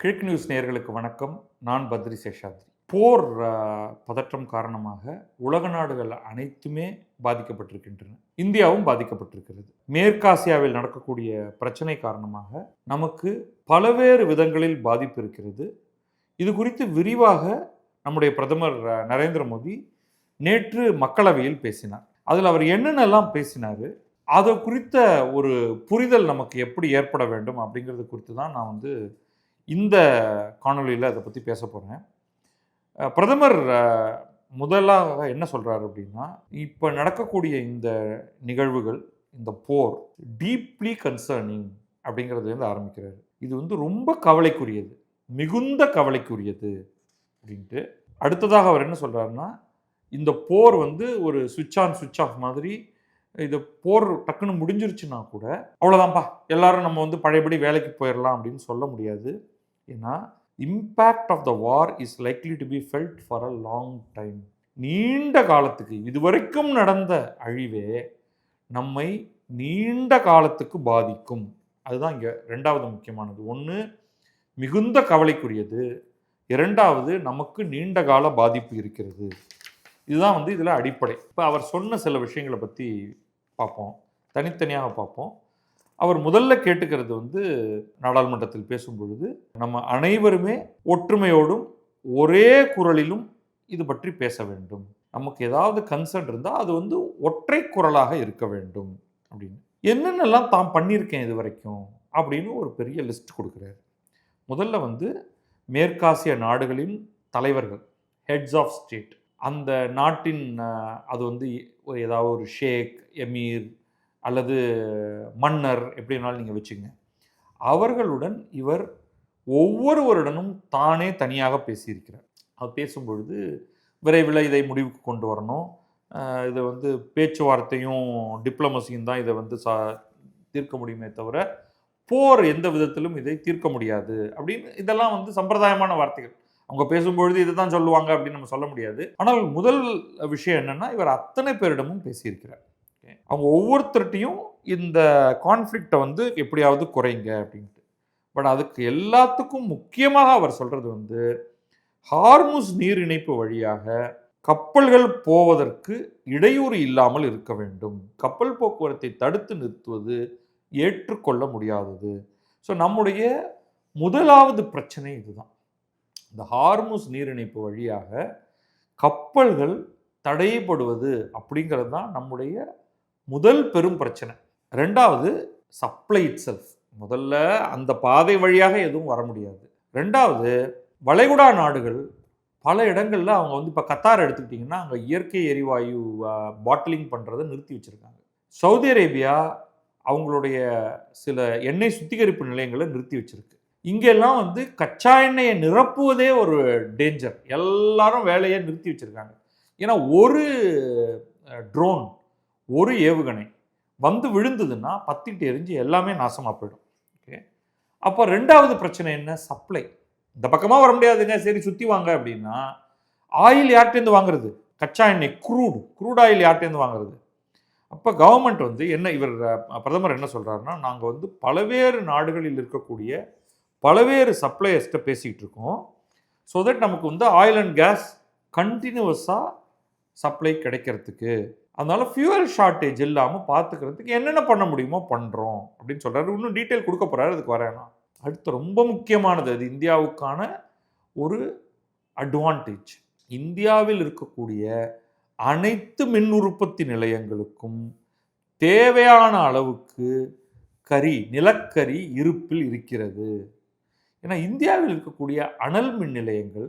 கிழக்கு நியூஸ் நேயர்களுக்கு வணக்கம். நான் பத்ரி சேஷாத்ரி. போர் பதற்றம் காரணமாக உலக நாடுகள் அனைத்துமே பாதிக்கப்பட்டிருக்கின்றன. இந்தியாவும் பாதிக்கப்பட்டிருக்கிறது. மேற்காசியாவில் நடக்கக்கூடிய பிரச்சனை காரணமாக நமக்கு பல்வேறு விதங்களில் பாதிப்பு இருக்கிறது. இது குறித்து விரிவாக நம்முடைய பிரதமர் நரேந்திர மோடி நேற்று மக்களவையில் பேசினார். அதில் அவர் என்னென்னலாம் பேசினார், அது குறித்த ஒரு புரிதல் நமக்கு எப்படி ஏற்பட வேண்டும் அப்படிங்கிறது குறித்து தான் நான் இந்த காணொலியில் அதை பற்றி பேச போகிறேன். பிரதமர் முதலாக என்ன சொல்கிறார் அப்படின்னா, இப்போ நடக்கக்கூடிய இந்த நிகழ்வுகள், இந்த போர் டீப்லி கன்சர்னிங் அப்படிங்கிறதுலேருந்து ஆரம்பிக்கிறார். இது ரொம்ப கவலைக்குரியது, மிகுந்த கவலைக்குரியது அப்படின்ட்டு. அடுத்ததாக அவர் என்ன சொல்கிறாருன்னா, இந்த போர் ஒரு சுவிட்ச் ஆன் சுவிட்ச் ஆஃப் மாதிரி, இது போர் டக்குன்னு முடிஞ்சிருச்சுன்னா கூட அவ்வளோதான்ப்பா, எல்லாரும் நம்ம பழையபடி வேலைக்கு போயிடலாம் அப்படின்னு சொல்ல முடியாது. ஏன்னா impact of the war is likely to be felt for a long time. நீண்ட காலத்துக்கு, இதுவரைக்கும் நடந்த அழிவே நம்மை நீண்ட காலத்துக்கு பாதிக்கும். அதுதான் இங்கே ரெண்டாவது முக்கியமானது. ஒன்று மிகுந்த கவலைக்குரியது, இரண்டாவது நமக்கு நீண்ட கால பாதிப்பு இருக்கிறது. இதுதான் இதில் அடிப்படை. இப்போ அவர் சொன்ன சில விஷயங்களை பற்றி பார்ப்போம், தனித்தனியாக பார்ப்போம். அவர் முதல்ல கேட்டுக்கிறது நாடாளுமன்றத்தில் பேசும் பொழுது, நம்ம அனைவருமே ஒற்றுமையோடும் ஒரே குரலிலும் இது பற்றி பேச வேண்டும். நமக்கு ஏதாவது கன்சர்ன் இருந்தால் அது ஒற்றை குரலாக இருக்க வேண்டும் அப்படின்னு. என்னென்னலாம் தான் பண்ணியிருக்கேன் இது வரைக்கும் அப்படின்னு ஒரு பெரிய லிஸ்ட் கொடுக்குறாரு. முதல்ல மேற்காசிய நாடுகளின் தலைவர்கள், ஹெட்ஸ் ஆஃப் ஸ்டேட், அந்த நாட்டின் அது ஏதாவது ஒரு ஷேக், எமீர் அல்லது மன்னர், எப்படி வேணாலும் நீங்கள் வச்சுங்க, அவர்களுடன் இவர் ஒவ்வொருவருடனும் தானே தனியாக பேசியிருக்கிறார். அவர் பேசும்பொழுது விரைவில் இதை முடிவுக்கு கொண்டு வரணும், இதை பேச்சுவார்த்தையும் டிப்ளமசியும் தான் இதை தீர்க்க முடியுமே தவிர போர் எந்த விதத்திலும் இதை தீர்க்க முடியாது அப்படின்னு. இதெல்லாம் சம்பிரதாயமான வார்த்தைகள். அவங்க பேசும்பொழுது இதை தான் சொல்லுவாங்க அப்படின்னு நம்ம சொல்ல முடியாது. ஆனால் முதல் விஷயம் என்னென்னா, இவர் அத்தனை பேரிடமும் பேசியிருக்கிறார். அவங்க ஒவ்வொருத்தர்கிட்டையும் இந்த கான்ஃப்ளிக்டை எப்படியாவது குறைங்க அப்படின்ட்டு. பட் அதுக்கு எல்லாத்துக்கும் முக்கியமாக அவர் சொல்கிறது ஹார்முஸ் நீர் இணைப்பு வழியாக கப்பல்கள் போவதற்கு இடையூறு இல்லாமல் இருக்க வேண்டும். கப்பல் போக்குவரத்தை தடுத்து நிறுத்துவது ஏற்றுக்கொள்ள முடியாதது. ஸோ நம்முடைய முதலாவது பிரச்சனை இதுதான். இந்த ஹார்முஸ் நீர் இணைப்பு வழியாக கப்பல்கள் தடைப்படுவது அப்படிங்கிறது தான் நம்முடைய முதல் பெரும் பிரச்சனை. ரெண்டாவது சப்ளை இட் செல்ஃப். முதல்ல அந்த பாதை வழியாக எதுவும் வர முடியாது. ரெண்டாவது வளைகுடா நாடுகள் பல இடங்களில் அவங்க இப்போ கத்தார் எடுத்துக்கிட்டிங்கன்னா, அங்கே இயற்கை எரிவாயு பாட்டிலிங் பண்ணுறதை நிறுத்தி வச்சுருக்காங்க. சவுதி அரேபியா அவங்களுடைய சில எண்ணெய் சுத்திகரிப்பு நிலையங்களை நிறுத்தி வச்சுருக்கு. இங்கெல்லாம் கச்சா எண்ணெயை நிரப்புவதே ஒரு டேஞ்சர். எல்லாரும் வேலையை நிறுத்தி வச்சுருக்காங்க. ஏன்னா ஒரு ட்ரோன், ஒரு ஏவுகணை விழுந்ததுன்னா பத்திட்டு எரிஞ்சு எல்லாமே நாசமாக போயிடும். ஓகே, அப்போ ரெண்டாவது பிரச்சனை என்ன? சப்ளை. இந்த பக்கமாக வர முடியாதுங்க, சரி சுற்றி வாங்க அப்படின்னா ஆயில் யார்கிட்டேருந்து வாங்குறது? கச்சா எண்ணெய், க்ரூட் ஆயில் யார்கிட்டேருந்து வாங்குறது? அப்போ கவர்மெண்ட் என்ன, இவர் பிரதமர் என்ன சொல்கிறாருன்னா, நாங்கள் பல்வேறு நாடுகளில் இருக்கக்கூடிய பல்வேறு சப்ளையர்ஸ்ட்டை பேசிக்கிட்டு இருக்கோம். ஸோ தட் நமக்கு ஆயில் அண்ட் கேஸ் கண்டினியூவஸாக சப்ளை கிடைக்கிறதுக்கு, அதனால ஃபியூவல் ஷார்ட்டேஜ் இல்லாமல் பார்த்துக்கிறதுக்கு என்னென்ன பண்ண முடியுமோ பண்ணுறோம் அப்படின்னு சொல்கிறாரு. இன்னும் டீட்டெயில் கொடுக்க போகிறாரு, அதுக்கு வரேன்னா. அடுத்து ரொம்ப முக்கியமானது, அது இந்தியாவுக்கான ஒரு அட்வான்டேஜ். இந்தியாவில் இருக்கக்கூடிய அனைத்து மின் உற்பத்தி நிலையங்களுக்கும் தேவையான அளவுக்கு நிலக்கரி இருப்பில் இருக்கிறது. ஏன்னா இந்தியாவில் இருக்கக்கூடிய அனல் மின் நிலையங்கள்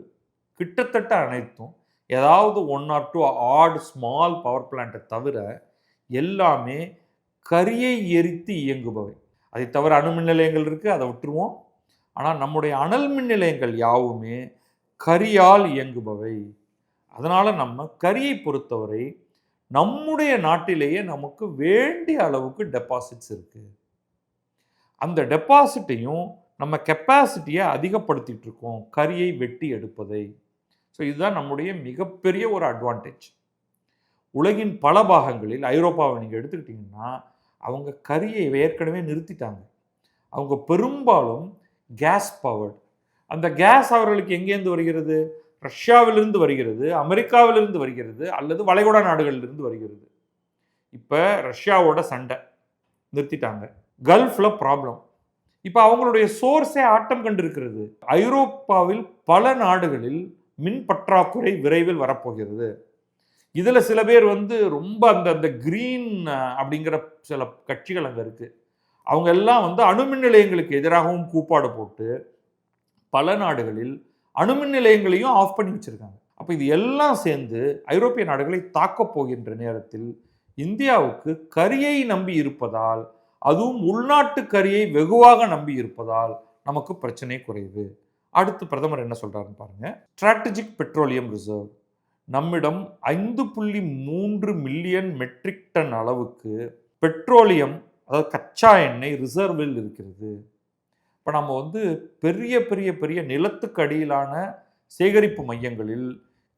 கிட்டத்தட்ட அனைத்தும் ஏதாவது 1 or 2 ஆட் ஸ்மால் பவர் பிளான்ட்டை தவிர எல்லாமே கரியை எரித்து இயங்குபவை. அதை தவிர அணு மின் நிலையங்கள் இருக்குது, அதை விட்டுருவோம். ஆனால் நம்முடைய அனல் மின் நிலையங்கள் யாவுமே கரியால் இயங்குபவை. அதனால் நம்ம கரியை பொறுத்தவரை நம்முடைய நாட்டிலேயே நமக்கு வேண்டிய அளவுக்கு டெபாசிட்ஸ் இருக்குது. அந்த டெபாசிட்டையும் நம்ம கெப்பாசிட்டியை அதிகப்படுத்திகிட்டு இருக்கோம், கரியை வெட்டி எடுப்பதை. ஸோ இதுதான் நம்முடைய மிகப்பெரிய ஒரு அட்வான்டேஜ். உலகின் பல பாகங்களில், ஐரோப்பாவை நீங்கள் எடுத்துக்கிட்டிங்கன்னா, அவங்க கரியை ஏற்கனவே நிறுத்திட்டாங்க. அவங்க பெரும்பாலும் கேஸ் பவர்டு, அந்த கேஸ் அவர்களுக்கு எங்கேருந்து வருகிறது? ரஷ்யாவிலிருந்து வருகிறது, அமெரிக்காவிலிருந்து வருகிறது, அல்லது வளைகுடா நாடுகளிலிருந்து வருகிறது. இப்போ ரஷ்யாவோட சண்டை நிறுத்திட்டாங்க. கல்ஃபில் ப்ராப்ளம். இப்போ அவங்களுடைய சோர்ஸே ஆட்டம் கண்டிருக்கிறது. ஐரோப்பாவில் பல நாடுகளில் மின் பற்றாக்குறை விரைவில் வரப்போகிறது. இதில் சில பேர் ரொம்ப அந்த கிரீன் அப்படிங்கிற சில கட்சிகள் அங்கே இருக்குது. அவங்க எல்லாம் அணுமின் நிலையங்களுக்கு எதிராகவும் கூப்பாடு போட்டு பல நாடுகளில் அணுமின் நிலையங்களையும் ஆஃப் பண்ணி வச்சிருக்காங்க. அப்போ இது எல்லாம் சேர்ந்து ஐரோப்பிய நாடுகளை தாக்கப் போகின்ற நேரத்தில் இந்தியாவுக்கு கரியை நம்பி இருப்பதால், அதுவும் உள்நாட்டு கரியை வெகுவாக நம்பி இருப்பதால் நமக்கு பிரச்சனை குறைவு. அடுத்து பிரதமர் என்ன சொல்றாருன்னு பாருங்க. ஸ்ட்ராட்டஜிக் பெட்ரோலியம் ரிசர்வ் நம்மிடம் 5.3 மில்லியன் மெட்ரிக் டன் அளவுக்கு பெட்ரோலியம், அதாவது கச்சா எண்ணெய் ரிசர்வில் இருக்கிறது. இப்போ நம்ம பெரிய பெரிய பெரிய நிலத்துக்கு அடியிலான சேகரிப்பு மையங்களில்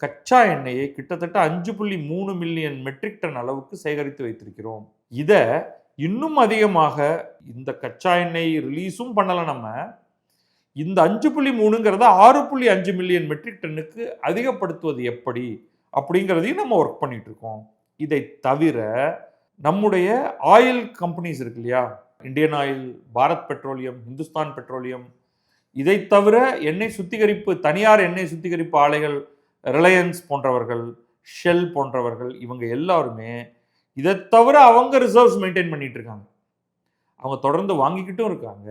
கச்சா எண்ணெயை கிட்டத்தட்ட 5.3 மில்லியன் மெட்ரிக் டன் அளவுக்கு சேகரித்து வைத்திருக்கிறோம். இதை இன்னும் அதிகமாக இந்த கச்சா எண்ணெய் ரிலீஸும் பண்ணலை. நம்ம இந்த 5.3ங்கிறத 6.5 மில்லியன் மெட்ரிக் டன்னுக்கு அதிகப்படுத்துவது எப்படி அப்படிங்கிறதையும் நம்ம ஒர்க் பண்ணிட்டு இருக்கோம். இதை தவிர நம்முடைய ஆயில் கம்பெனிஸ் இருக்கு இல்லையா, Indian oil, Bharat petroleum, Hindustan petroleum, இதை தவிர எண்ணெய் சுத்திகரிப்பு, தனியார் எண்ணெய் சுத்திகரிப்பு ஆலைகள், ரிலையன்ஸ் போன்றவர்கள், ஷெல் போன்றவர்கள், இவங்க எல்லாருமே இதை தவிர அவங்க ரிசர்வ்ஸ் மெயின்டைன் பண்ணிட்டு இருக்காங்க. அவங்க தொடர்ந்து வாங்கிக்கிட்டும் இருக்காங்க,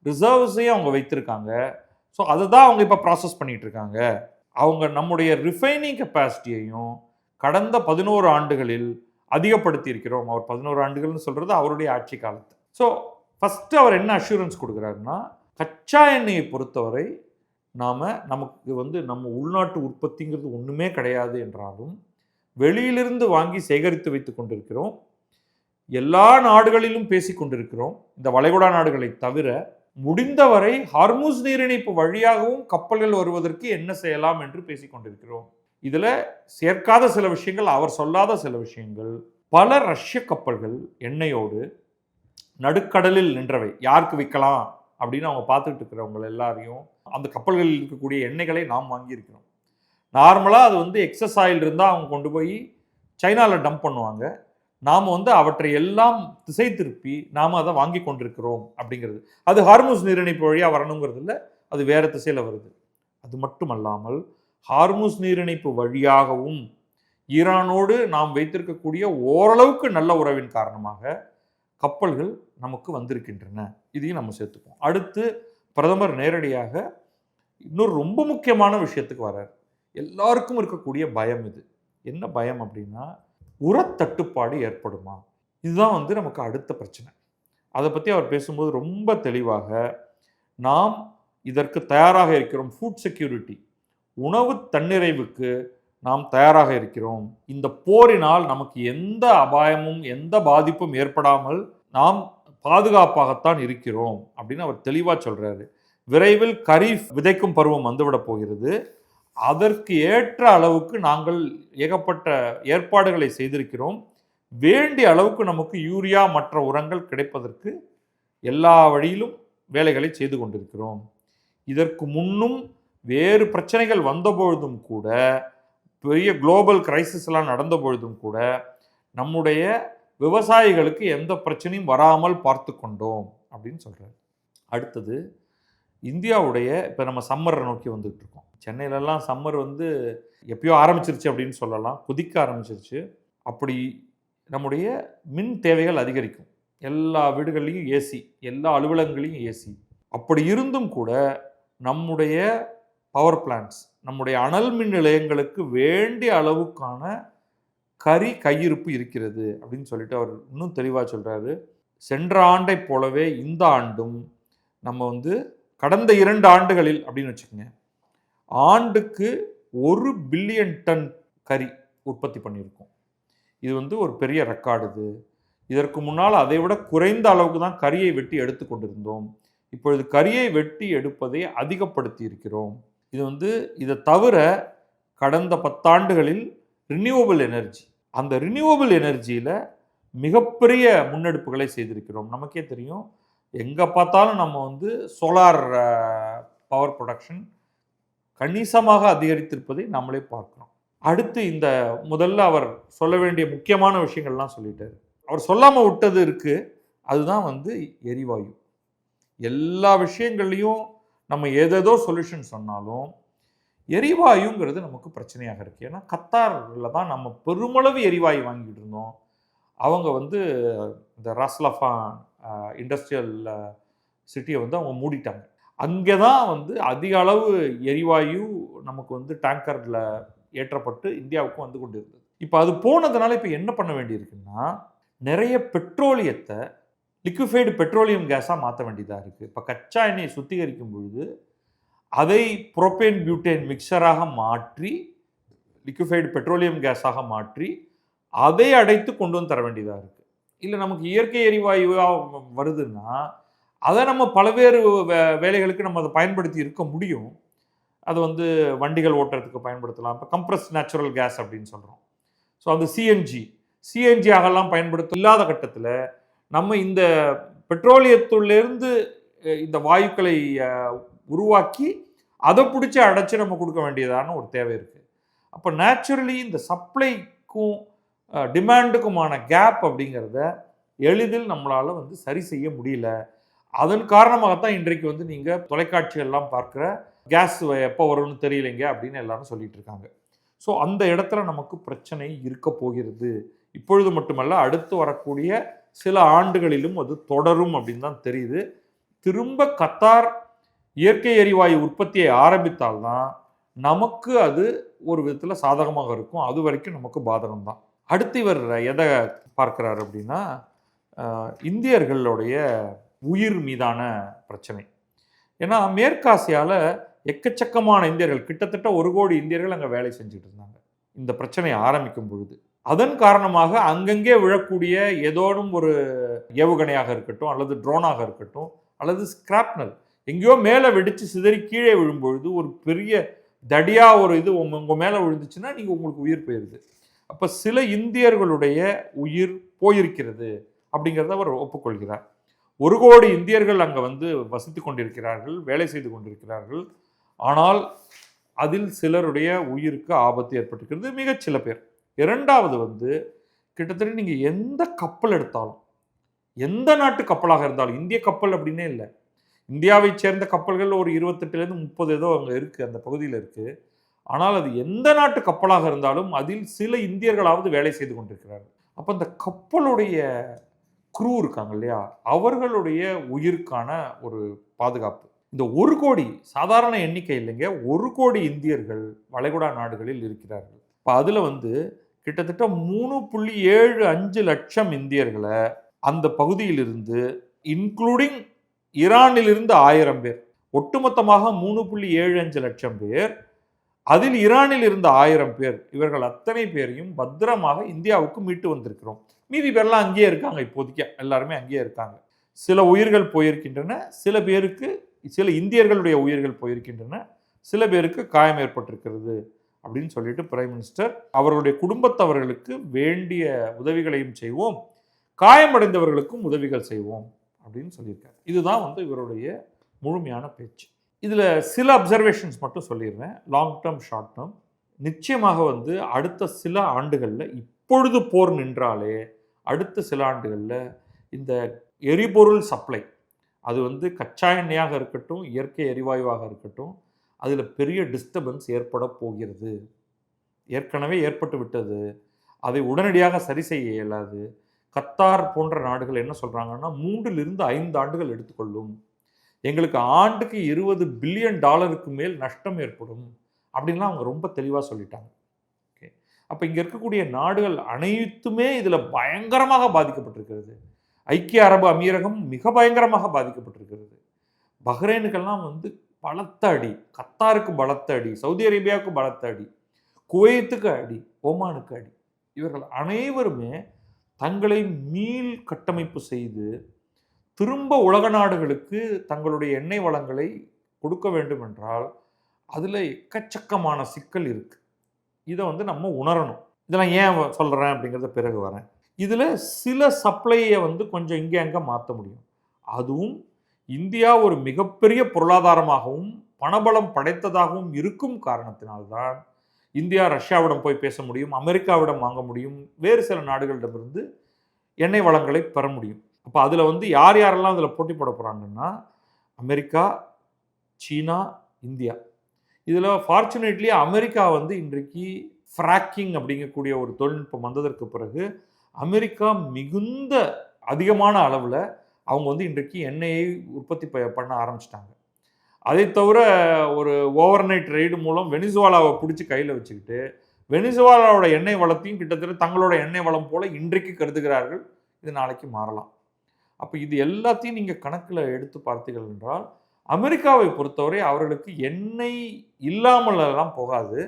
ரிசர்வ்ஸையும் அவங்க வைத்திருக்காங்க. ஸோ அதை தான் அவங்க இப்போ ப்ராசஸ் பண்ணிட்டு இருக்காங்க. அவங்க நம்முடைய ரிஃபைனிங் கெப்பாசிட்டியையும் கடந்த 11 ஆண்டுகளில் அதிகப்படுத்தி இருக்கிறோம். அவர் 11 ஆண்டுகள்னு சொல்றது அவருடைய ஆட்சி காலத்து. ஸோ ஃபர்ஸ்ட் அவர் என்ன அஷூரன்ஸ் கொடுக்குறாருன்னா, கச்சா எண்ணெயை பொறுத்தவரை நமக்கு நம்ம உள்நாட்டு உற்பத்திங்கிறது ஒன்றுமே கிடையாது என்றாலும் வெளியிலிருந்து வாங்கி சேகரித்து வைத்து கொண்டிருக்கிறோம். எல்லா நாடுகளிலும் பேசி கொண்டிருக்கிறோம். இந்த வளைகுடா நாடுகளை தவிர முடிந்தவரை ஹார்முஸ் நீரிணைப்பு வழியாகவும் கப்பல்கள் வருவதற்கு என்ன செய்யலாம் என்று பேசிக் கொண்டிருக்கிறோம். இதில் சேர்க்காத சில விஷயங்கள், அவர் சொல்லாத சில விஷயங்கள், பல ரஷ்ய கப்பல்கள் எண்ணெயோடு நடுக்கடலில் நின்றவை. யாருக்கு விற்கலாம் அப்படின்னு அவங்க பார்த்துட்டு இருக்கிறவங்க எல்லாரையும் அந்த கப்பல்களில் இருக்கக்கூடிய எண்ணெய்களை நாம் வாங்கியிருக்கிறோம். நார்மலாக அது எக்ஸஸ் ஆயில் இருந்தால் அவங்க கொண்டு போய் சைனாவில் டம்ப் பண்ணுவாங்க. நாம் அவற்றை எல்லாம் திசை திருப்பி நாம் அதை வாங்கி கொண்டிருக்கிறோம் அப்படிங்கிறது. அது ஹார்முஸ் நீரிணைப்பு வழியாக வரணுங்கிறது இல்லை, அது வேறு திசையில் வருது. அது மட்டுமல்லாமல் ஹார்முஸ் நீரிணைப்பு வழியாகவும் ஈரானோடு நாம் வைத்திருக்கக்கூடிய ஓரளவுக்கு நல்ல உறவின் காரணமாக கப்பல்கள் நமக்கு வந்திருக்கின்றன. இதையும் நம்ம சேர்த்துப்போம். அடுத்து பிரதமர் நேரடியாக இன்னொரு ரொம்ப முக்கியமான விஷயத்துக்கு வர்றார். எல்லாருக்கும் இருக்கக்கூடிய பயம் இது. என்ன பயம் அப்படின்னா, உரத்தட்டுப்பாடு ஏற்படுமா? இதுதான் நமக்கு அடுத்த பிரச்சனை. அதை பற்றி அவர் பேசும்போது ரொம்ப தெளிவாக, நாம் இதற்கு தயாராக இருக்கிறோம். ஃபுட் செக்யூரிட்டி, உணவு தன்னிறைவுக்கு நாம் தயாராக இருக்கிறோம். இந்த போரினால் நமக்கு எந்த அபாயமும் எந்த பாதிப்பும் ஏற்படாமல் நாம் பாதுகாப்பாகத்தான் இருக்கிறோம் அப்படின்னு அவர் தெளிவாக சொல்றாரு. விரைவில் கரீஃப் விதைக்கும் பருவம் வந்துவிட போகிறது. அதற்கு ஏற்ற அளவுக்கு நாங்கள் ஏகப்பட்ட ஏற்பாடுகளை செய்திருக்கிறோம். வேண்டிய அளவுக்கு நமக்கு யூரியா மற்ற உரங்கள் கிடைப்பதற்கு எல்லா வழியிலும் வேலைகளை செய்து கொண்டிருக்கிறோம். இதற்கு முன்னும் வேறு பிரச்சனைகள் வந்தபொழுதும் கூட, பெரிய குளோபல் கிரைசிஸ் எல்லாம் நடந்த பொழுதும் கூட நம்முடைய விவசாயிகளுக்கு எந்த பிரச்சனையும் வராமல் பார்த்து கொண்டோம் அப்படின்னு சொல்றாரு. அடுத்தது இந்தியாவுடைய, இப்போ நம்ம சம்மரை நோக்கி வந்துட்டு இருக்கோம். சென்னையிலலாம் சம்மர் எப்பயோ ஆரம்பிச்சிருச்சு அப்படின்னு சொல்லலாம், கொதிக்க ஆரம்பிச்சிருச்சு. அப்படி நம்முடைய மின் தேவைகள் அதிகரிக்கும். எல்லா வீடுகள்லையும் ஏசி, எல்லா அலுவலகங்களையும் ஏசி. அப்படி இருந்தும் கூட நம்முடைய பவர் பிளான்ட்ஸ், நம்முடைய அனல் மின் நிலையங்களுக்கு வேண்டிய அளவுக்கான கரி கையிருப்பு இருக்கிறது அப்படின்னு சொல்லிட்டு அவர் இன்னும் தெளிவாக சொல்கிறாரு. சென்ற ஆண்டை போலவே இந்த ஆண்டும் நம்ம கடந்த 2 ஆண்டுகளில் அப்படின்னு வச்சுக்கோங்க, ஆண்டுக்கு 1 பில்லியன் டன் கரி உற்பத்தி பண்ணியிருக்கோம். இது ஒரு பெரிய ரெக்கார்டு. இது இதற்கு முன்னால் அதை விட குறைந்த அளவுக்கு தான் கரியை வெட்டி எடுத்து கொண்டிருந்தோம். இப்பொழுது கரியை வெட்டி எடுப்பதை அதிகப்படுத்தி இருக்கிறோம். இது இதை தவிர கடந்த 10 ஆண்டுகளில் ரினியூவபிள் எனர்ஜி, அந்த ரினியூவபிள் எனர்ஜியில் மிகப்பெரிய முன்னெடுப்புகளை செய்திருக்கிறோம். நமக்கே தெரியும், எங்கே பார்த்தாலும் நம்ம சோலார் பவர் ப்ரொடக்ஷன் கணிசமாக அதிகரித்திருப்பதை நம்மளே பார்க்கிறோம். அடுத்து இந்த முதல்ல அவர் சொல்ல வேண்டிய முக்கியமான விஷயங்கள்லாம் சொல்லிட்டாரு. அவர் சொல்லாமல் விட்டது இருக்கு, அதுதான் வந்து எரிவாயு. எல்லா விஷயங்கள்லையும் நம்ம ஏதேதோ சொல்யூஷன் சொன்னாலும் எரிவாயுங்கிறது நமக்கு பிரச்சனையாக இருக்குது. ஏன்னா கத்தாரில் தான் நம்ம பெருமளவு எரிவாயு வாங்கிட்டு இருந்தோம். அவங்க வந்து இந்த ராஸ்லஃபான் இண்டஸ்ட்ரியல் சிட்டியை வந்து அவங்க மூடிட்டாங்க. அங்கே தான் வந்து அதிக அளவு எரிவாயு நமக்கு வந்து டேங்கரில் ஏற்றப்பட்டு இந்தியாவுக்கும் வந்து கொண்டு இருந்தது. இப்போ அது போனதுனால இப்போ என்ன பண்ண வேண்டியிருக்குன்னா, நிறைய பெட்ரோலியத்தை லிக்விஃபைடு பெட்ரோலியம் கேஸாக மாற்ற வேண்டியதாக இருக்குது. இப்போ கச்சா எண்ணெயை சுத்திகரிக்கும் பொழுது அதை புரோபேன் பியூட்டேன் மிக்சராக மாற்றி லிக்விஃபைடு பெட்ரோலியம் கேஸாக மாற்றி அதை அடைத்து கொண்டு வந்து தர வேண்டியதாக இருக்குது. இல்லை நமக்கு இயற்கை எரிவாயுவாக வருதுன்னா அதை நம்ம பல்வேறு வேலைகளுக்கு நம்ம அதை பயன்படுத்தி இருக்க முடியும். அது வந்து வண்டிகள் ஓட்டுறதுக்கு பயன்படுத்தலாம். இப்போ கம்ப்ரஸ் நேச்சுரல் கேஸ் அப்படின்னு சொல்கிறோம். ஸோ அந்த சிஎன்ஜி ஆகலாம் பயன்படுத்த இல்லாத கட்டத்தில் நம்ம இந்த பெட்ரோலியத்திலிருந்து இந்த வாயுக்களை உருவாக்கி அதை பிடிச்சி அடைச்சி நம்ம கொடுக்க வேண்டியதான ஒரு தேவை இருக்குது. அப்போ நேச்சுரலி இந்த சப்ளைக்கும் டிமாண்டுக்குமான கேப் அப்படிங்கிறத எளிதில் நம்மளால் வந்து சரி செய்ய முடியல. அதன் காரணமாகத்தான் இன்றைக்கு வந்து நீங்கள் தொலைக்காட்சிகள்லாம் பார்க்குற கேஸ் எப்போ வரும்னு தெரியலைங்க அப்படின்னு எல்லாரும் சொல்லிட்டு இருக்காங்க. ஸோ அந்த இடத்துல நமக்கு பிரச்சனை இருக்க போகிறது. இப்பொழுது மட்டுமல்ல, அடுத்து வரக்கூடிய சில ஆண்டுகளிலும் அது தொடரும் அப்படின்னு தான் தெரியுது. திரும்ப கத்தார் இயற்கை எரிவாயு உற்பத்தியை ஆரம்பித்தால்தான் நமக்கு அது ஒரு விதத்தில் சாதகமாக இருக்கும். அது வரைக்கும் நமக்கு பாதகம் தான். அடுத்து இவர் எதை பார்க்கிறார் அப்படின்னா, இந்தியர்களுடைய உயிர் மீதான பிரச்சனை. ஏன்னா மேற்காசியாவில் எக்கச்சக்கமான இந்தியர்கள், கிட்டத்தட்ட 1 கோடி இந்தியர்கள் அங்கே வேலை செஞ்சுட்டு இருந்தாங்க இந்த பிரச்சனை ஆரம்பிக்கும் பொழுது. அதன் காரணமாக அங்கங்கே விழக்கூடிய ஏதோனும் ஒரு ஏவுகணையாக இருக்கட்டும், அல்லது ட்ரோனாக இருக்கட்டும், அல்லது ஸ்கிராப்னல் எங்கேயோ மேலே வெடித்து சிதறி கீழே விழும்பொழுது ஒரு பெரிய தடியாக ஒரு இது உங்கள் மேலே விழுந்துச்சுன்னா நீங்கள் உங்களுக்கு உயிர் போயிடுது. அப்போ சில இந்தியர்களுடைய உயிர் போயிருக்கிறது அப்படிங்கிறத அவர் ஒப்புக்கொள்கிறார். 1 கோடி இந்தியர்கள் அங்கே வந்து வசித்து கொண்டிருக்கிறார்கள், வேலை செய்து கொண்டிருக்கிறார்கள். ஆனால் அதில் சிலருடைய உயிருக்கு ஆபத்து ஏற்பட்டிருக்கிறது, மிகச் சில பேர். இரண்டாவது வந்து கிட்டத்தட்ட நீங்கள் எந்த கப்பல் எடுத்தாலும், எந்த நாட்டு கப்பலாக இருந்தாலும், இந்திய கப்பல் அப்படின்னே இல்லை, இந்தியாவை சேர்ந்த கப்பல்கள் ஒரு 28லேருந்து 30 ஏதோ அங்கே இருக்குது, அந்த பகுதியில் இருக்குது. ஆனால் அது எந்த நாட்டு கப்பலாக இருந்தாலும் அதில் சில இந்தியர்களாவது வேலை செய்து கொண்டிருக்கிறார்கள். அப்போ அந்த கப்பலுடைய க்ரூ இருக்காங்க இல்லையா, அவர்களுடைய உயிருக்கான ஒரு பாதுகாப்பு. இந்த 1 கோடி சாதாரண எண்ணிக்கை இல்லைங்க, 1 கோடி இந்தியர்கள் வளைகுடா நாடுகளில் இருக்கிறார்கள். இப்போ அதில் வந்து கிட்டத்தட்ட 3.75 லட்சம் இந்தியர்களை அந்த பகுதியிலிருந்து, இன்க்ளூடிங் ஈரானிலிருந்து 1000 பேர், ஒட்டுமொத்தமாக 3.75 லட்சம் பேர், அதில் ஈரானில் இருந்த 1000 பேர், இவர்கள் அத்தனை பேரையும் பத்திரமாக இந்தியாவுக்கு மீட்டு வந்திருக்கிறோம். மீதி பேர்லாம் அங்கேயே இருக்காங்க. இப்போதைக்கு எல்லாருமே அங்கேயே இருக்காங்க. சில உயிர்கள் போயிருக்கின்றன, சில இந்தியர்களுடைய உயிர்கள் போயிருக்கின்றன, சில பேருக்கு காயம் ஏற்பட்டிருக்கிறது அப்படின்னு சொல்லிட்டு பிரைம் மினிஸ்டர் அவர்களுடைய குடும்பத்தவர்களுக்கு வேண்டிய உதவிகளையும் செய்வோம், காயமடைந்தவர்களுக்கும் உதவிகள் செய்வோம் அப்படின்னு சொல்லியிருக்காரு. இதுதான் வந்து இவருடைய முழுமையான பேச்சு. இதில் சில அப்சர்வேஷன்ஸ் மட்டும் சொல்லிடுறேன், லாங் டேர்ம் ஷார்ட் டேர்ம். நிச்சயமாக வந்து அடுத்த சில ஆண்டுகளில், இப்பொழுது போர் நின்றாலே அடுத்த சில ஆண்டுகளில் இந்த எரிபொருள் சப்ளை, அது வந்து கச்சா எண்ணெயாக இருக்கட்டும், இயற்கை எரிவாயுவாக இருக்கட்டும், அதில் பெரிய டிஸ்டர்பன்ஸ் ஏற்பட போகிறது. ஏற்கனவே ஏற்பட்டு விட்டது. அதை உடனடியாக சரி செய்ய இயலாது. கத்தார் போன்ற நாடுகள் என்ன சொல்கிறாங்கன்னா, 3லிருந்து 5 ஆண்டுகள் எடுத்துக்கொள்ளும், எங்களுக்கு ஆண்டுக்கு $20 பில்லியன் மேல் நஷ்டம் ஏற்படும் அப்படின்லாம் அவங்க ரொம்ப தெளிவாக சொல்லிட்டாங்க. ஓகே, அப்போ இங்கே இருக்கக்கூடிய நாடுகள் அனைத்துமே இதில் பயங்கரமாக பாதிக்கப்பட்டிருக்கிறது. ஐக்கிய அரபு அமீரகம் மிக பயங்கரமாக பாதிக்கப்பட்டிருக்கிறது. பஹ்ரைனுக்கெல்லாம் வந்து பலத்த அடி, கத்தாருக்கு பலத்த அடி, சவுதி அரேபியாவுக்கு பலத்த அடி, குவைத்துக்கு அடி, ஓமானுக்கு அடி. இவர்கள் அனைவருமே தங்களை மீள் கட்டமைப்பு செய்து திரும்ப உலக நாடுகளுக்கு தங்களுடைய எண்ணெய் வளங்களை கொடுக்க வேண்டும் என்றால் அதில் எக்கச்சக்கமான சிக்கல் இருக்குது. இதை வந்து நம்ம உணரணும். இதெல்லாம் ஏன் சொல்கிறேன் அப்படிங்கிறத பிறகு வரேன். இதில் சில சப்ளையை வந்து கொஞ்சம் இங்கே அங்கே மாற்ற முடியும். அதுவும் இந்தியா ஒரு மிகப்பெரிய பொருளாதாரமாகவும் பணபலம் படைத்ததாகவும் இருக்கும் காரணத்தினால்தான் இந்தியா ரஷ்யாவிடம் போய் பேச முடியும், அமெரிக்காவிடம் வாங்க முடியும், வேறு சில நாடுகளிடமிருந்து எண்ணெய் வளங்களை பெற முடியும். அப்போ அதில் வந்து யார் யாரெல்லாம் அதில் போட்டி போட போகிறாங்கன்னா அமெரிக்கா, சீனா, இந்தியா. இதில் ஃபார்ச்சுனேட்லி அமெரிக்கா வந்து இன்றைக்கு ஃப்ராக்கிங் அப்படிங்கக்கூடிய ஒரு தொழில்நுட்பம் வந்ததற்கு பிறகு அமெரிக்கா மிகுந்த அதிகமான அளவில் அவங்க வந்து இன்றைக்கு எண்ணெயை உற்பத்தி பண்ண ஆரம்பிச்சிட்டாங்க. அதை தவிர ஒரு ஓவர் நைட் ரெய்டு மூலம் வெனிசுவாலாவை பிடிச்சி கையில் வச்சுக்கிட்டு வெனிசுவாலாவோட எண்ணெய் வளத்தையும் கிட்டத்தட்ட தங்களோட எண்ணெய் வளம் போல இன்றைக்கு கருதுகிறார்கள். இது நாளைக்கு மாறலாம். அப்போ இது எல்லாத்தையும் நீங்கள் கணக்கில் எடுத்து பார்த்தீர்கள் என்றால் அமெரிக்காவை பொறுத்தவரை அவர்களுக்கு எண்ணெய் இல்லாமலெல்லாம் போகாது.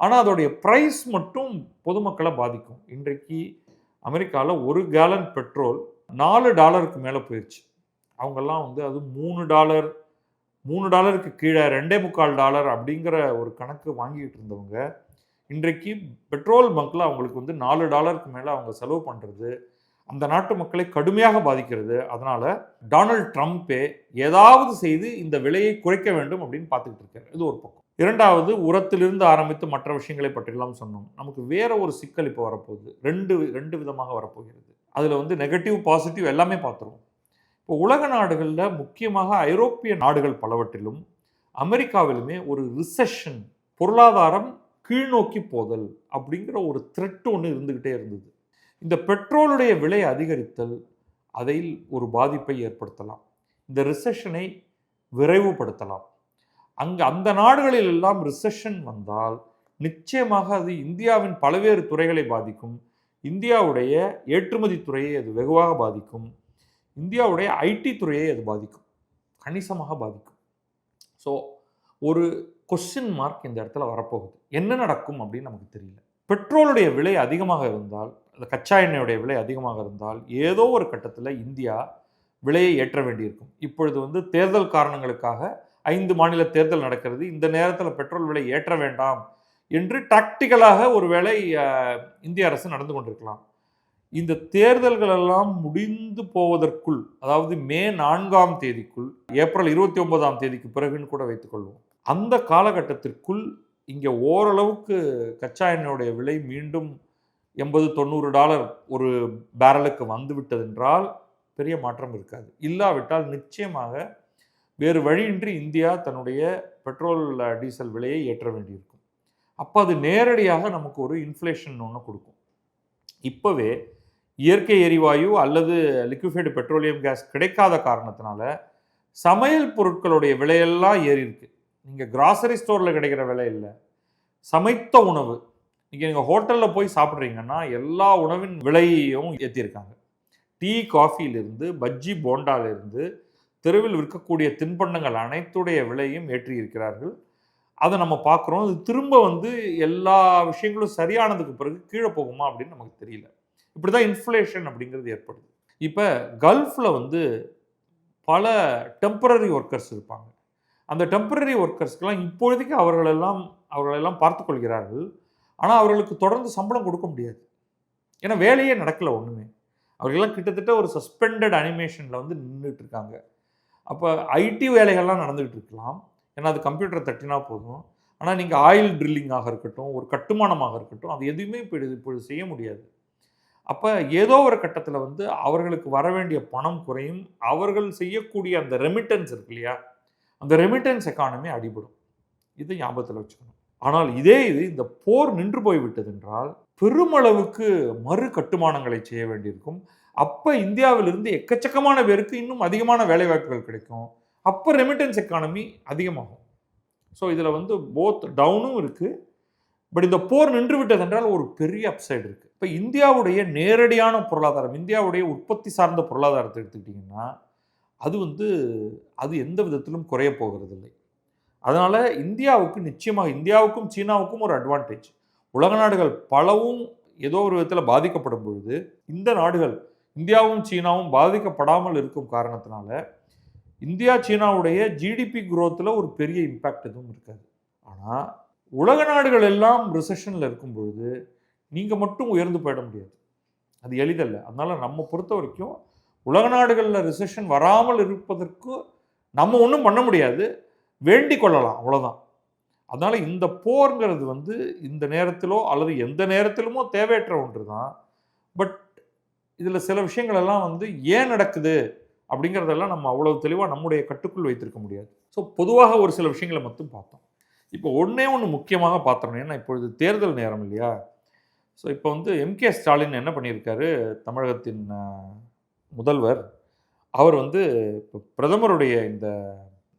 ஆனால் அதோடைய ப்ரைஸ் மட்டும் பொதுமக்களை பாதிக்கும். இன்றைக்கு அமெரிக்காவில் ஒரு கேலன் பெட்ரோல் $4 மேலே போயிடுச்சு. அவங்கெல்லாம் வந்து அது $3 கீழே $2.25 அப்படிங்கிற ஒரு கணக்கு வாங்கிட்டு இருந்தவங்க இன்றைக்கு பெட்ரோல் பங்க்கில் அவங்களுக்கு வந்து $4 மேலே அவங்க செலவு பண்ணுறது அந்த நாட்டு மக்களை கடுமையாக பாதிக்கிறது. அதனால் டொனால்ட் ட்ரம்ப்பே ஏதாவது செய்து இந்த விலையை குறைக்க வேண்டும் அப்படின்னு பார்த்துக்கிட்டு இருக்காரு. இது ஒரு பக்கம். இரண்டாவது, உரத்திலிருந்து ஆரம்பித்து மற்ற விஷயங்களை பற்றியெல்லாம் சொன்னோம். நமக்கு வேற ஒரு சிக்கல் இப்போ வரப்போகுது. ரெண்டு விதமாக வரப்போகிறது. அதில் வந்து நெகட்டிவ், பாசிட்டிவ் எல்லாமே பார்த்துருவோம். இப்போ உலக நாடுகளில் முக்கியமாக ஐரோப்பிய நாடுகள் பலவற்றிலும் அமெரிக்காவிலுமே ஒரு ரிசெஷன், பொருளாதாரம் கீழ்நோக்கி போதல் அப்படிங்கிற ஒரு த்ரெட் ஒன்று இருந்துக்கிட்டே இருந்தது. இந்த பெட்ரோலுடைய விலை அதிகரித்தல் அதில் ஒரு பாதிப்பை ஏற்படுத்தலாம். இந்த ரிசெஷனை விரைவுபடுத்தலாம். அந்த நாடுகளில் எல்லாம் ரிசெஷன் வந்தால் நிச்சயமாக அது இந்தியாவின் பல்வேறு துறைகளை பாதிக்கும். இந்தியாவுடைய ஏற்றுமதி துறையை அது வெகுவாக பாதிக்கும். இந்தியாவுடைய ஐடி துறையை அது பாதிக்கும், கணிசமாக பாதிக்கும். ஸோ ஒரு கொஸ்டின் மார்க் இந்த இடத்துல வரப்போகுது. என்ன நடக்கும் அப்படின்னு நமக்கு தெரியல. பெட்ரோலுடைய விலை அதிகமாக இருந்தால், அந்த கச்சா எண்ணெயுடைய விலை அதிகமாக இருந்தால் ஏதோ ஒரு கட்டத்தில் இந்தியா விலையை ஏற்ற வேண்டியிருக்கும். இப்பொழுது வந்து தேர்தல் காரணங்களுக்காக 5 மாநில தேர்தல் நடக்கிறது. இந்த நேரத்தில் பெட்ரோல் விலை ஏற்ற வேண்டாம் என்று டாக்டிக்கலாக ஒருவேளை இந்திய அரசு நடந்து கொண்டிருக்கலாம். இந்த தேர்தல்கள் எல்லாம் முடிந்து போவதற்குள், அதாவது மே 4ஆம் தேதிக்குள், ஏப்ரல் 29ஆம் தேதிக்கு பிறகுன்னு கூட வைத்துக்கொள்வோம், அந்த காலகட்டத்திற்குள் இங்கே ஓரளவுக்கு கச்சா எண்ணெயுடைய விலை மீண்டும் $80-90 ஒரு பேரலுக்கு வந்து விட்டதென்றால் பெரிய மாற்றம் இருக்காது. இல்லாவிட்டால் நிச்சயமாக வேறு வழியின்றி இந்தியா தன்னுடைய பெட்ரோல் டீசல் விலையை ஏற்ற வேண்டியிருக்கும். அப்போ அது நேரடியாக நமக்கு ஒரு இன்ஃப்ளேஷன் ஒன்று கொடுக்கும். இப்போவே இயற்கை எரிவாயு அல்லது லிக்விஃபைடு பெட்ரோலியம் கேஸ் கிடைக்காத காரணத்தினால சமையல் பொருட்களுடைய விலையெல்லாம் ஏறி இருக்கு. நீங்கள் கிராசரி ஸ்டோரில் கிடைக்கிற விலை இல்லை, சமைத்த உணவு. இங்கே நீங்கள் ஹோட்டலில் போய் சாப்பிட்றீங்கன்னா எல்லா உணவின் விலையையும் ஏற்றிருக்காங்க. டீ, காஃபியிலிருந்து பஜ்ஜி, போண்டாலிருந்து தெருவில் விற்கக்கூடிய தின்பண்டங்கள் அனைத்துடைய விலையும் ஏற்றி இருக்கிறார்கள். அதை நம்ம பார்க்குறோம். இது திரும்ப வந்து எல்லா விஷயங்களும் சரியானதுக்கு பிறகு கீழே போகுமா அப்படின்னு நமக்கு தெரியல. இப்படி தான் இன்ஃப்ளேஷன் அப்படிங்கிறது ஏற்படுது. இப்போ கல்ஃபில் வந்து பல டெம்பரரி ஒர்க்கர்ஸ் இருப்பாங்க. அந்த டெம்பரரி ஒர்க்கர்ஸ்க்கெல்லாம் இப்பொழுதைக்கு அவர்களெல்லாம் பார்த்து கொள்கிறார்கள். ஆனால் அவர்களுக்கு தொடர்ந்து சம்பளம் கொடுக்க முடியாது. ஏன்னா வேலையே நடக்கலை ஒன்றுமே. அவர்களெல்லாம் கிட்டத்தட்ட ஒரு சஸ்பெண்டட் அனிமேஷனில் வந்து நின்றுட்டு இருக்காங்க. அப்போ ஐடி வேலைகள்லாம் நடந்துகிட்டு இருக்கலாம், ஏன்னா அது கம்ப்யூட்டரை தட்டினா போதும். ஆனால் நீங்கள் ஆயில் ட்ரில்லிங்காக இருக்கட்டும், ஒரு கட்டுமானமாக இருக்கட்டும், அது எதுவுமே இப்பொழுது செய்ய முடியாது. அப்போ ஏதோ ஒரு கட்டத்தில் வந்து அவர்களுக்கு வர வேண்டிய பணம் குறையும். அவர்கள் செய்யக்கூடிய அந்த ரெமிட்டன்ஸ் இருக்கு இல்லையா, அந்த ரெமிட்டன்ஸ் எக்கானமி அடிபடும். இது ஞாபகத்தில் வச்சுக்கணும். ஆனால் இது இந்த போர் நின்று போய்விட்டது என்றால் பெருமளவுக்கு மறு கட்டுமானங்களை செய்ய வேண்டியிருக்கும். அப்போ இந்தியாவிலிருந்து எக்கச்சக்கமான பேருக்கு இன்னும் அதிகமான வேலைவாய்ப்புகள் கிடைக்கும். அப்போ ரெமிட்டன்ஸ் எக்கானமி அதிகமாகும். ஸோ இதில் வந்து போத் டவுனும் இருக்குது. பட் இந்த போர் நின்று விட்டது என்றால் ஒரு பெரிய அப்சைடு இருக்குது. இப்போ இந்தியாவுடைய நேரடியான பொருளாதாரம், இந்தியாவுடைய உற்பத்தி சார்ந்த பொருளாதாரத்தை எடுத்துக்கிட்டிங்கன்னா அது எந்த விதத்திலும் குறைய போகிறதில்லை. அதனால் இந்தியாவுக்கும் சீனாவுக்கும் ஒரு அட்வான்டேஜ். உலக நாடுகள் பலவும் ஏதோ ஒரு விதத்தில் பாதிக்கப்படும் பொழுது இந்த நாடுகள் இந்தியாவும் சீனாவும் பாதிக்கப்படாமல் இருக்கும் காரணத்தினால இந்தியா சீனாவுடைய ஜிடிபி குரோத்தில் ஒரு பெரிய இம்பேக்ட் எதுவும் இருக்காது. ஆனால் உலக நாடுகள் எல்லாம் ரிசெஷனில் இருக்கும் பொழுது நீங்கள் மட்டும் உயர்ந்து போயிட முடியாது, அது எளிதல்ல. அதனால் நம்ம பொறுத்த வரைக்கும் உலக நாடுகளில் ரிசெஷன் வராமல் இருப்பதற்கு நம்ம ஒன்றும் பண்ண முடியாது. வேண்டிக் கொள்ளலாம், அவ்வளோதான். அதனால இந்த போர்ங்கிறது வந்து இந்த நேரத்திலோ அல்லது எந்த நேரத்திலுமோ தேவையற்ற ஒன்று தான். பட் இதில் சில விஷயங்கள் எல்லாம் வந்து ஏன் நடக்குது அப்படிங்கிறதெல்லாம் நம்ம அவ்வளவு தெளிவாக நம்முடைய கட்டுக்குள் வைத்திருக்க முடியாது. ஸோ பொதுவாக ஒரு சில விஷயங்களை மட்டும் பார்த்தோம். இப்போ ஒன்றே ஒன்று முக்கியமாக பார்த்துறோம். ஏன்னா இப்பொழுது தேர்தல் நேரம் இல்லையா? ஸோ இப்போ வந்து எம்.கே. ஸ்டாலின் என்ன பண்ணியிருக்காரு, தமிழகத்தின் முதல்வர், அவர் வந்து இப்போ பிரதமருடைய இந்த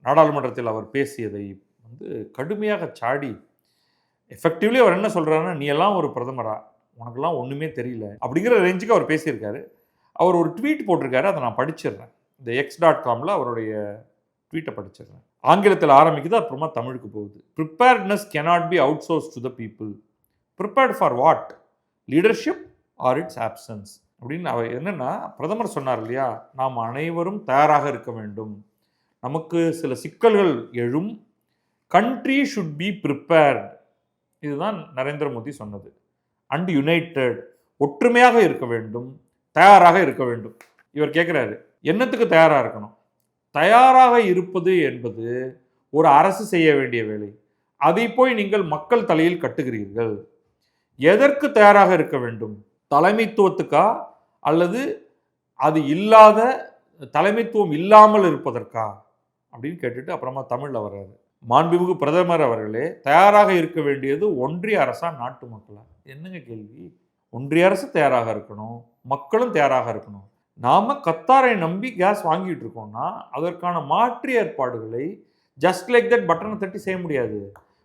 நாடாளுமன்றத்தில் அவர் பேசியதை வந்து கடுமையாக சாடி, எஃபெக்டிவ்லி அவர் என்ன சொல்றாருன்னா, "நீ எல்லாம் ஒரு பிரதமரா? உனக்கெல்லாம் ஒண்ணுமே தெரியல." அப்படிங்கிற ரேஞ்சுக்கு அவர் பேசியிருக்காரு. அவர் ஒரு ட்வீட் போட்டிருக்காரு. அதை நான் படிச்சிடுறேன். இந்த x.comல அவருடைய ட்வீட்டை படிச்சிடுறேன். ஆங்கிலத்தில் ஆரம்பிக்குது, அப்புறமா தமிழுக்கு போகுது. "Preparedness cannot be outsourced to the people. Prepared for what? Leadership or its absence?" அப்படின்னு அவர் என்னன்னா, பிரதமர் சொன்னார் இல்லையா, நாம் அனைவரும் தயாராக இருக்க வேண்டும். நமக்கு சில சிக்கல்கள் எழும். Country should be prepared. இதுதான் நரேந்திர மோடி சொன்னது. அண்ட் யுனைடெட், ஒற்றுமையாக இருக்க வேண்டும், தயாராக இருக்க வேண்டும். இவர் கேட்குறாரு, என்னத்துக்கு தயாராக இருக்கணும்? தயாராக இருப்பது என்பது ஒரு அரசு செய்ய வேண்டிய வேலை. அதை போய் நீங்கள் மக்கள் தலையில் கட்டுகிறீர்கள். எதற்கு தயாராக இருக்க வேண்டும்? தலைமைத்துவத்துக்கா அல்லது அது இல்லாத தலைமைத்துவம் இல்லாமல் இருப்பதற்கா அப்படின்னு கேட்டுட்டு அப்புறமா தமிழில் வர்றாரு. மாண்புமிகு பிரதமர் அவர்களே, தயாராக இருக்க வேண்டியது ஒன்றிய அரசா நாட்டு மக்களா? என்னங்க கேள்வி? ஒன்றிய அரசு தயாராக இருக்கணும், மக்களும் தயாராக இருக்கணும். நாம கத்தாரை நம்பி கேஸ் வாங்கிட்டு இருக்கோம்னா அதற்கான மாற்று ஏற்பாடுகளை ஜஸ்ட் லைக் தட் பட்டனை தட்டி செய்ய முடியாது.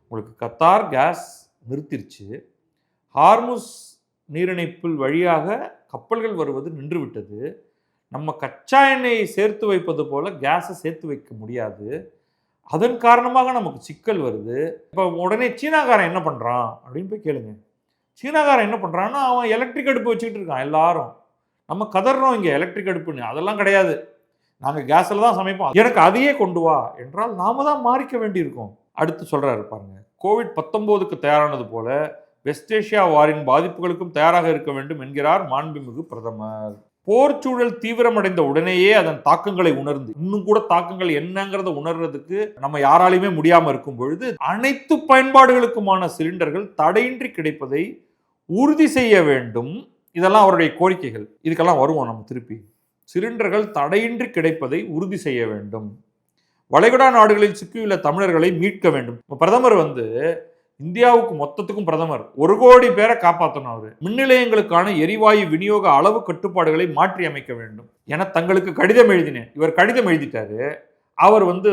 உங்களுக்கு கத்தார் கேஸ் நிறுத்திருச்சு, ஹார்முஸ் நீரிணைப்பில் வழியாக கப்பல்கள் வருவது நின்றுவிட்டது. நம்ம கச்சா எண்ணெயை சேர்த்து வைப்பது போல கேஸை சேர்த்து வைக்க முடியாது. அதன் காரணமாக நமக்கு சிக்கல் வருது. இப்போ உடனே சீனாக்காரன் என்ன பண்ணுறான் அப்படின்னு போய் கேளுங்க. சீனாக்காரன் என்ன பண்ணுறான்னா, அவன் எலக்ட்ரிக் அடுப்பு வச்சுக்கிட்டு இருக்கான். எல்லாரும் நம்ம கதறோம் இங்கே எலக்ட்ரிக் அடுப்புன்னு. அதெல்லாம் கிடையாது, நாங்கள் கேஸில் தான் சமைப்போம், எனக்கு அதையே கொண்டு வா என்றால் நாம தான் மாறிக்க வேண்டியிருக்கோம். அடுத்து சொல்கிறாரு பாருங்க, கோவிட்-19க்கு தயாரானது போல வெஸ்ட் ஏஷியா வாரின் பாதிப்புகளுக்கும் தயாராக இருக்க வேண்டும் என்கிறார் மாண்புமிகு பிரதமர். போர்ச்சூழல் தீவிரமடைந்த உடனேயே அதன் தாக்கங்களை உணர்ந்து, இன்னும் கூட தாக்கங்கள் என்னங்கிறத உணர்றதுக்கு நம்ம யாராலையுமே முடியாம இருக்கும் பொழுது, அனைத்து பயன்பாடுகளுக்குமான சிலிண்டர்கள் தடையின்றி கிடைப்பதை உறுதி செய்ய வேண்டும். இதெல்லாம் அவருடைய கோரிக்கைகள். இதுக்கெல்லாம் வருவோம் நம்ம திருப்பி. சிலிண்டர்கள் தடையின்றி கிடைப்பதை உறுதி செய்ய வேண்டும். வளைகுடா நாடுகளில் சிக்கியுள்ள தமிழர்களை மீட்க வேண்டும். பிரதமர் வந்து இந்தியாவுக்கு மொத்தத்துக்கும் பிரதமர் 1 கோடி பேரை காப்பாற்றணும். அவர் மின் நிலையங்களுக்கான எரிவாயு விநியோக அளவு கட்டுப்பாடுகளை மாற்றி அமைக்க வேண்டும் என தங்களுக்கு கடிதம் எழுதினேன். இவர் கடிதம் எழுதிட்டாரு. அவர் வந்து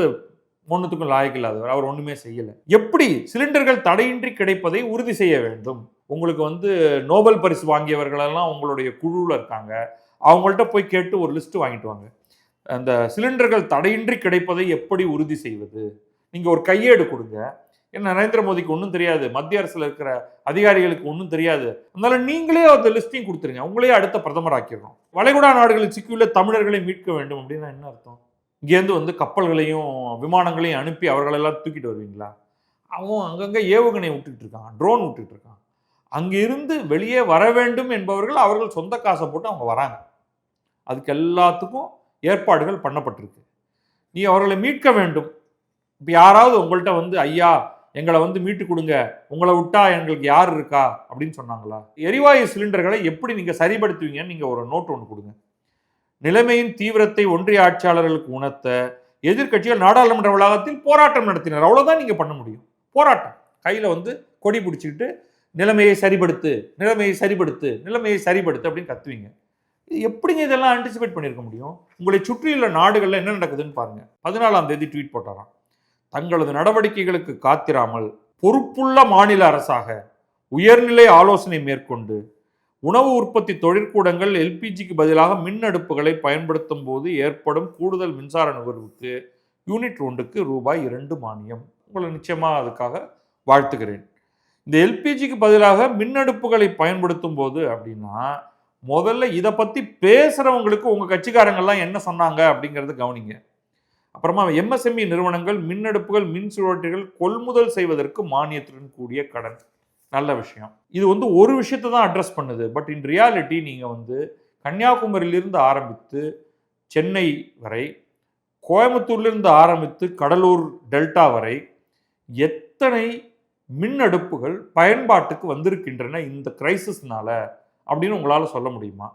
ஒன்றுத்துக்கும் லாயக்கு இல்லாதவர், அவர் ஒன்றுமே செய்யலை. எப்படி சிலிண்டர்கள் தடையின்றி கிடைப்பதை உறுதி செய்ய வேண்டும்? உங்களுக்கு வந்து நோபல் பரிசு வாங்கியவர்களெல்லாம் உங்களுடைய குழுவில் இருக்காங்க, அவங்கள்ட்ட போய் கேட்டு ஒரு லிஸ்ட் வாங்கிட்டு வாங்க. அந்த சிலிண்டர்கள் தடையின்றி கிடைப்பதை எப்படி உறுதி செய்வது? நீங்கள் ஒரு கையேடு கொடுங்க. ஏன்னா நரேந்திர மோடிக்கு ஒன்றும் தெரியாது, மத்திய அரசில் இருக்கிற அதிகாரிகளுக்கு ஒன்றும் தெரியாது. அதனால நீங்களே அந்த லிஸ்டையும் கொடுத்துருங்க, உங்களே அடுத்த பிரதமர் ஆக்கிடணும். வளைகுடா நாடுகளில் சிக்கியுள்ள தமிழர்களை மீட்க வேண்டும் அப்படின்னா என்ன அர்த்தம்? இங்கேருந்து வந்து கப்பல்களையும் விமானங்களையும் அனுப்பி அவர்களெல்லாம் தூக்கிட்டு வருவீங்களா? அவன் அங்கங்கே ஏவுகணை விட்டுட்டு இருக்கான், ட்ரோன் விட்டுட்டு இருக்கான். அங்கிருந்து வெளியே வர வேண்டும் என்பவர்கள் அவர்கள் சொந்த காசை போட்டு அவங்க வராங்க. அதுக்கு எல்லாத்துக்கும் ஏற்பாடுகள் பண்ணப்பட்டிருக்கு. நீ அவர்களை மீட்க வேண்டும். இப்போ யாராவது உங்கள்கிட்ட வந்து ஐயா எங்களை வந்து மீட்டு கொடுங்க, உங்களை விட்டா எங்களுக்கு யார் இருக்கா அப்படின்னு சொன்னாங்களா? எரிவாயு சிலிண்டர்களை எப்படி நீங்கள் சரிப்படுத்துவீங்கன்னு நீங்கள் ஒரு நோட் ஒன்று கொடுங்க. நிலைமையின் தீவிரத்தை ஒன்றிய ஆட்சியாளர்களுக்கு உணர்த்த எதிர்க்கட்சிகள் நாடாளுமன்ற வளாகத்தில் போராட்டம் நடத்தினர். அவ்வளோதான் நீங்கள் பண்ண முடியும். போராட்டம் கையில் வந்து கொடி பிடிச்சிக்கிட்டு நிலைமையை சரிப்படுத்து, நிலைமையை சரிப்படுத்து, நிலைமையை சரிப்படுத்து அப்படின்னு கத்துவீங்க. எப்படிங்க இதெல்லாம் ஆன்டிசிபேட் பண்ணியிருக்க முடியும்? உங்களை சுற்றியுள்ள நாடுகளில் என்ன நடக்குதுன்னு பாருங்க. 14ஆம் தேதி ட்வீட் போட்டாராம், தங்களது நடவடிக்கைகளுக்கு காத்திராமல் பொறுப்புள்ள மாநில அரசாக உயர்நிலை ஆலோசனை மேற்கொண்டு உணவு உற்பத்தி தொழிற்கூடங்கள் எல்பிஜிக்கு பதிலாக மின் அடுப்புகளை பயன்படுத்தும் போது ஏற்படும் கூடுதல் மின்சார நுகர்வுக்கு யூனிட் 1க்கு ரூபாய் 2 மானியம். உங்களை நிச்சயமாக அதுக்காக வாழ்த்துகிறேன். இந்த எல்பிஜிக்கு பதிலாக மின் அடுப்புகளை பயன்படுத்தும் போது அப்படின்னா முதல்ல இதை பற்றி பேசுகிறவங்களுக்கு உங்கள் கட்சிக்காரங்கள்லாம் என்ன சொன்னாங்க அப்படிங்கிறத கவனிங்க. அப்புறமா எம்எஸ்எம்இ நிறுவனங்கள் மின் அடுப்புகள் மின் சுழற்சிகள் கொள்முதல் செய்வதற்கு மானியத்துடன் கூடிய கடன். நல்ல விஷயம். இது வந்து ஒரு விஷயத்தை தான் அட்ரஸ் பண்ணுது. பட் இன் ரியாலிட்டி நீங்கள் வந்து கன்னியாகுமரியிலிருந்து ஆரம்பித்து சென்னை வரை கோயம்புத்தூர்லேருந்து ஆரம்பித்து கடலூர் டெல்டா வரை எத்தனை மின் அடுப்புகள் பயன்பாட்டுக்கு வந்திருக்கின்றன இந்த கிரைசிஸ்னால அப்படின்னு உங்களால் சொல்ல முடியுமா?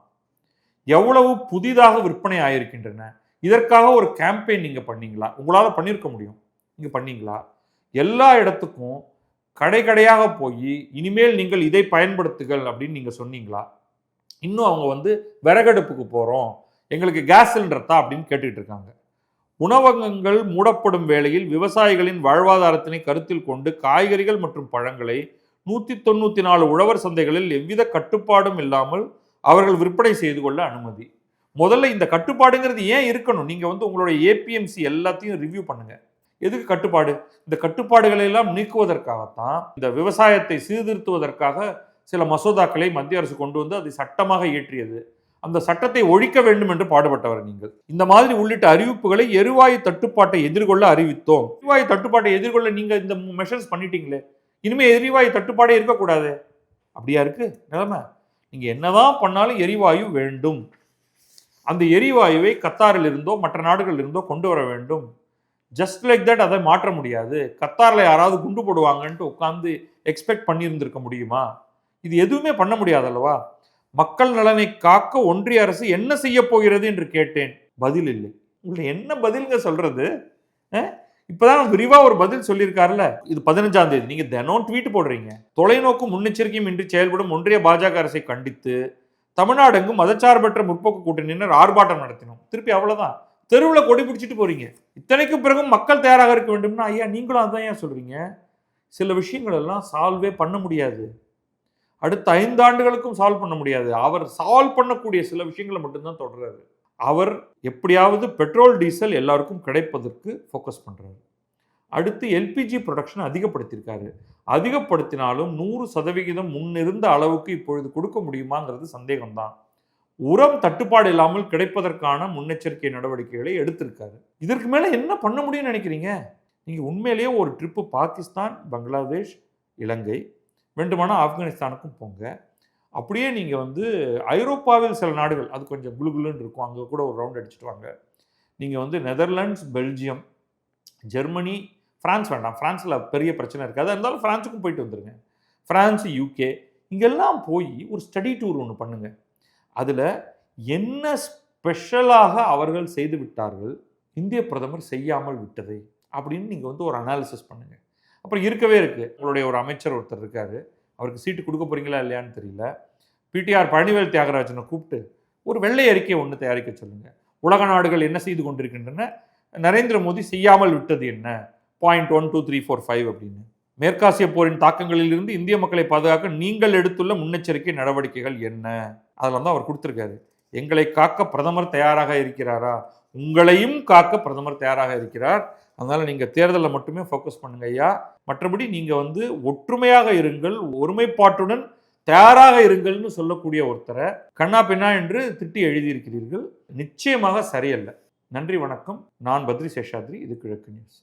எவ்வளவு புதிதாக விற்பனை ஆகியிருக்கின்றன? இதற்காக ஒரு கேம்பெயின் நீங்கள் பண்ணீங்களா? உங்களால் பண்ணியிருக்க முடியும். நீங்கள் பண்ணீங்களா? எல்லா இடத்துக்கும் கடை கடையாக போய் இனிமேல் நீங்கள் இதை பயன்படுத்துங்கள் அப்படின்னு நீங்கள் சொன்னீங்களா? இன்னும் அவங்க விறகடுப்புக்கு போகிறோம், எங்களுக்கு கேஸ் சிலிண்டர் தான் அப்படின்னு கேட்டுக்கிட்டு இருக்காங்க. உணவகங்கள் மூடப்படும் வேளையில் விவசாயிகளின் வாழ்வாதாரத்தினை கருத்தில் கொண்டு காய்கறிகள் மற்றும் பழங்களை 194 உழவர் சந்தைகளில் எவ்வித கட்டுப்பாடும் இல்லாமல் அவர்கள் விற்பனை செய்து கொள்ள அனுமதி. முதல்ல இந்த கட்டுப்பாடுங்கிறது ஏன் இருக்கணும்? நீங்க உங்களுடைய ஏபிஎம்சி எல்லாத்தையும் ரிவ்யூ பண்ணுங்க. எதுக்கு கட்டுப்பாடு? இந்த கட்டுப்பாடுகளை எல்லாம் நீக்குவதற்காகத்தான், இந்த விவசாயத்தை சீர்திருத்துவதற்காக சில மசோதாக்களை மத்திய அரசு கொண்டு வந்து அதை சட்டமாக இயற்றியது. அந்த சட்டத்தை ஒழிக்க வேண்டும் என்று பாடுபட்டவர் நீங்கள். இந்த மாதிரி உள்ளிட்ட அறிவிப்புகளை எரிவாயு தட்டுப்பாட்டை எதிர்கொள்ள அறிவித்தோம். எரிவாயு தட்டுப்பாட்டை எதிர்கொள்ள நீங்க இந்த மெஷர்ஸ் பண்ணிட்டீங்களே, இனிமே எரிவாயு தட்டுப்பாடே இருக்கக்கூடாது. அப்படியா இருக்கு நிலைமை? நீங்க என்னதான் பண்ணாலும் எரிவாயு வேண்டும். அந்த எரிவாயுவை கத்தாரில் இருந்தோ மற்ற நாடுகளில் இருந்தோ கொண்டு வர வேண்டும். ஜஸ்ட் லைக் தட் அதை மாற்ற முடியாது. கத்தாரில் யாராவது குண்டு போடுவாங்கன்ட்டு உட்காந்து எக்ஸ்பெக்ட் பண்ணியிருந்திருக்க முடியுமா? இது எதுவுமே பண்ண முடியாது அல்லவா? மக்கள் நலனை காக்க ஒன்றிய அரசு என்ன செய்ய போகிறது என்று கேட்டேன். பதில் இல்லை. உங்களை என்ன பதில்ங்க சொல்றது? இப்பதான் விரிவா ஒரு பதில் சொல்லியிருக்காருல்ல. இது 15ஆம் தேதி. நீங்க தினம் ட்வீட் போடுறீங்க. தொலைநோக்கு முன்னெச்சரிக்கையும் இன்றி செயல்படும் ஒன்றிய பாஜக அரசை கண்டித்து தமிழ்நாடு எங்கும் மதச்சார்பற்ற முற்போக்கு கூட்டணியினர் ஆர்ப்பாட்டம் நடத்தினோம். திருப்பி அவ்வளவுதான். தெருவில் கொடி பிடிச்சிட்டு போறீங்க. இத்தனைக்கும் பிறகும் மக்கள் தயாராக இருக்க வேண்டும்னா ஐயா நீங்களும் அதான் ஏன் சொல்றீங்க? சில விஷயங்கள் எல்லாம் சால்வே பண்ண முடியாது. அடுத்த 5 ஆண்டுகளுக்கும் சால்வ் பண்ண முடியாது. அவர் சால்வ் பண்ணக்கூடிய சில விஷயங்களை மட்டும்தான் தொடர்றாரு. அவர் எப்படியாவது பெட்ரோல் டீசல் எல்லாருக்கும் கிடைப்பதற்கு ஃபோக்கஸ் பண்றாரு. அடுத்து எல்பிஜி ப்ரொடக்ஷன் அதிகப்படுத்தியிருக்காரு. அதிகப்படுத்தினாலும் 100% முன்னிருந்த அளவுக்கு இப்பொழுது கொடுக்க முடியுமாங்கிறது சந்தேகம்தான். உரம் தட்டுப்பாடு இல்லாமல் கிடைப்பதற்கான முன்னெச்சரிக்கை நடவடிக்கைகளை எடுத்திருக்காரு. இதற்கு மேலே என்ன பண்ண முடியும்னு நினைக்கிறீங்க? நீங்கள் உண்மையிலேயே ஒரு ட்ரிப்பு பாகிஸ்தான், பங்களாதேஷ், இலங்கை, வேண்டுமானால் ஆப்கானிஸ்தானுக்கும் போங்க. அப்படியே நீங்கள் ஐரோப்பாவில் சில நாடுகள் அது கொஞ்சம் குளுகுலுன்னு இருக்கும், அங்கே கூட ஒரு ரவுண்ட் அடிச்சுட்டு வாங்க. நீங்கள் நெதர்லாண்ட்ஸ், பெல்ஜியம், ஜெர்மனி, ஃப்ரான்ஸ் வேண்டாம், ஃப்ரான்ஸில் பெரிய பிரச்சனை இருக்காது, இருந்தாலும் ஃப்ரான்ஸுக்கும் போயிட்டு வந்துடுங்க. ஃப்ரான்ஸ், யூகே இங்கெல்லாம் போய் ஒரு ஸ்டடி டூர் ஒன்று பண்ணுங்கள். அதில் என்ன ஸ்பெஷலாக அவர்கள் செய்து விட்டார்கள், இந்திய பிரதமர் செய்யாமல் விட்டதை அப்படின்னு நீங்கள் ஒரு அனாலிசிஸ் பண்ணுங்கள். அப்புறம் இருக்கவே இருக்குது, உங்களுடைய ஒரு அமைச்சர் ஒருத்தர் இருக்கார், அவருக்கு சீட்டு கொடுக்க போகிறீங்களா இல்லையான்னு தெரியல. பிடிஆர் பழனிவேல் தியாகராஜனை கூப்பிட்டு ஒரு வெள்ளை அறிக்கை ஒன்று தயாரிக்க சொல்லுங்கள். உலக நாடுகள் என்ன செய்து கொண்டிருக்கின்றன, நரேந்திர மோடி செய்யாமல் விட்டது என்ன, பாயிண்ட் 1, 2, 3, 4, 5 அப்படின்னு. மேற்காசிய போரின் தாக்கங்களில் இருந்து இந்திய மக்களை பாதுகாக்க நீங்கள் எடுத்துள்ள முன்னெச்சரிக்கை நடவடிக்கைகள் என்ன, அதில் தான் அவர் கொடுத்துருக்காரு. எங்களை காக்க பிரதமர் தயாராக இருக்கிறாரா? உங்களையும் காக்க பிரதமர் தயாராக இருக்கிறார். அதனால் நீங்கள் தேர்தலில் மட்டுமே ஃபோக்கஸ் பண்ணுங்க ஐயா. மற்றபடி நீங்கள் ஒற்றுமையாக இருங்கள், ஒருமைப்பாட்டுடன் தயாராக இருங்கள்னு சொல்லக்கூடிய ஒருத்தரை கண்ணா பின்னா என்று திட்டி எழுதியிருக்கிறீர்கள். நிச்சயமாக சரியல்ல. நன்றி, வணக்கம். நான் பத்ரி சேஷாத்ரி. இது கிழக்கு நியூஸ்.